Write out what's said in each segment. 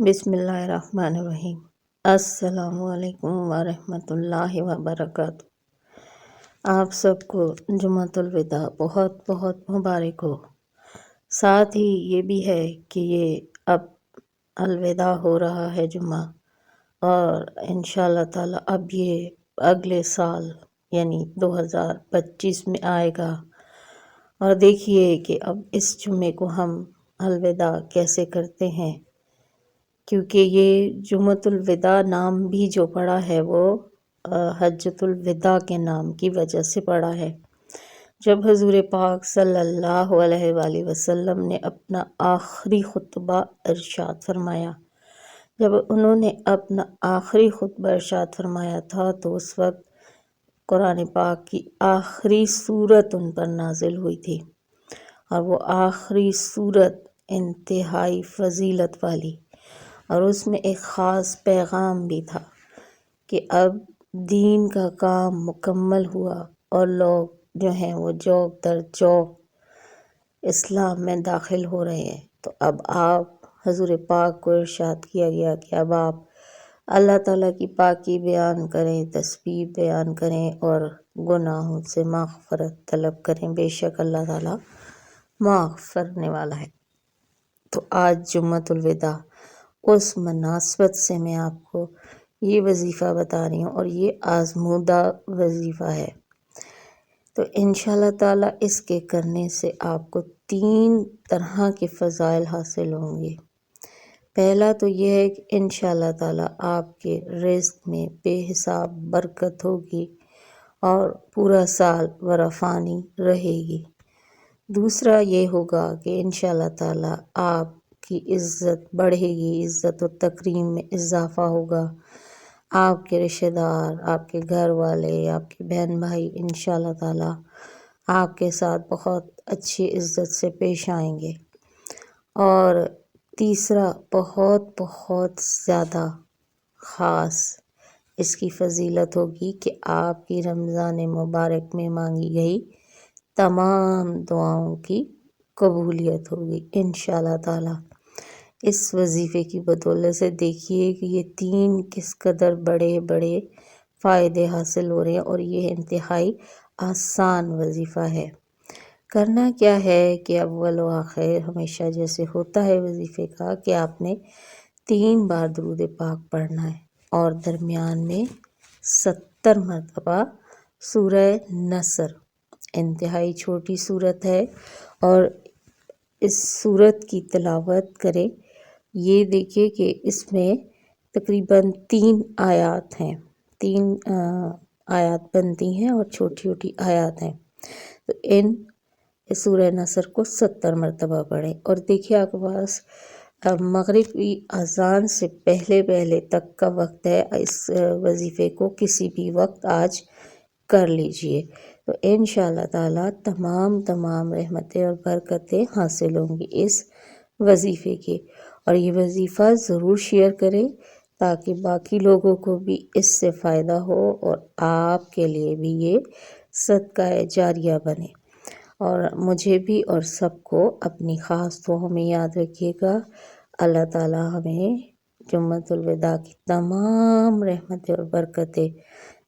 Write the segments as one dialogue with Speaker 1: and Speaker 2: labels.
Speaker 1: بسم اللہ الرحمن الرحیم۔ السلام علیکم ورحمۃ اللہ وبرکاتہ۔ آپ سب کو جمعۃ الوداع بہت بہت مبارک ہو۔ ساتھ ہی یہ بھی ہے کہ یہ اب الوداع ہو رہا ہے جمعہ، اور انشاءاللہ تعالی اب یہ اگلے سال یعنی 2025 میں آئے گا۔ اور دیکھیے کہ اب اس جمعے کو ہم الوداع کیسے کرتے ہیں، کیونکہ یہ جمعۃ الوداع نام بھی جو پڑا ہے وہ حجۃ الوداع کے نام کی وجہ سے پڑا ہے۔ جب حضور پاک صلی اللہ علیہ وآلہ وسلم نے اپنا آخری خطبہ ارشاد فرمایا، جب انہوں نے اپنا آخری خطبہ ارشاد فرمایا تھا تو اس وقت قرآن پاک کی آخری سورت ان پر نازل ہوئی تھی، اور وہ آخری سورت انتہائی فضیلت والی، اور اس میں ایک خاص پیغام بھی تھا کہ اب دین کا کام مکمل ہوا اور لوگ جو ہیں وہ جوک در جوک اسلام میں داخل ہو رہے ہیں۔ تو اب آپ حضور پاک کو ارشاد کیا گیا کہ اب آپ اللہ تعالیٰ کی پاکی بیان کریں، تسبیح بیان کریں اور گناہوں سے مغفرت طلب کریں، بے شک اللہ تعالیٰ معاف کرنے والا ہے۔ تو آج جمعۃ الوداع، اس مناسبت سے میں آپ کو یہ وظیفہ بتا رہی ہوں، اور یہ آزمودہ وظیفہ ہے۔ تو انشاءاللہ تعالیٰ اس کے کرنے سے آپ کو 3 طرح کے فضائل حاصل ہوں گے۔ پہلا تو یہ ہے کہ انشاءاللہ تعالیٰ آپ کے رزق میں بے حساب برکت ہوگی اور پورا سال ورفانی رہے گی۔ دوسرا یہ ہوگا کہ انشاءاللہ تعالیٰ آپ کی عزت بڑھے گی، عزت و تکریم میں اضافہ ہوگا، آپ کے رشتہ دار، آپ کے گھر والے، آپ کے بہن بھائی انشاءاللہ تعالیٰ آپ کے ساتھ بہت اچھی عزت سے پیش آئیں گے۔ اور تیسرا بہت بہت زیادہ خاص اس کی فضیلت ہوگی کہ آپ کی رمضان مبارک میں مانگی گئی تمام دعاؤں کی قبولیت ہوگی انشاءاللہ تعالیٰ۔ اس وظیفے کی بدولت سے دیکھیے کہ یہ 3 کس قدر بڑے بڑے فائدے حاصل ہو رہے ہیں، اور یہ انتہائی آسان وظیفہ ہے۔ کرنا کیا ہے کہ اول و آخر ہمیشہ جیسے ہوتا ہے وظیفے کا کہ آپ نے 3 بار درود پاک پڑھنا ہے، اور درمیان میں 70 مرتبہ سورہ نصر، انتہائی چھوٹی صورت ہے، اور اس صورت کی تلاوت کریں۔ یہ دیکھیے کہ اس میں تقریباً 3 آیات ہیں، 3 آیات بنتی ہیں اور چھوٹی چھوٹی آیات ہیں۔ تو سورہ نصر کو 70 مرتبہ پڑھیں، اور دیکھیے آپ کے پاس مغرب کی اذان سے پہلے پہلے تک کا وقت ہے، اس وظیفے کو کسی بھی وقت آج کر لیجئے، تو انشاءاللہ تعالیٰ تمام رحمتیں اور برکتیں حاصل ہوں گی اس وظیفے کی۔ اور یہ وظیفہ ضرور شیئر کریں تاکہ باقی لوگوں کو بھی اس سے فائدہ ہو، اور آپ کے لیے بھی یہ صدقہ جاریہ بنے۔ اور مجھے بھی اور سب کو اپنی خاص دعاؤں میں یاد رکھیے گا۔ اللہ تعالیٰ ہمیں جمعۃ الوداع کی تمام رحمتیں اور برکتیں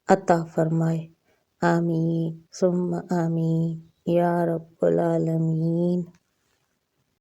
Speaker 1: عطا فرمائے۔ آمین ثم آمین یا رب العالمین۔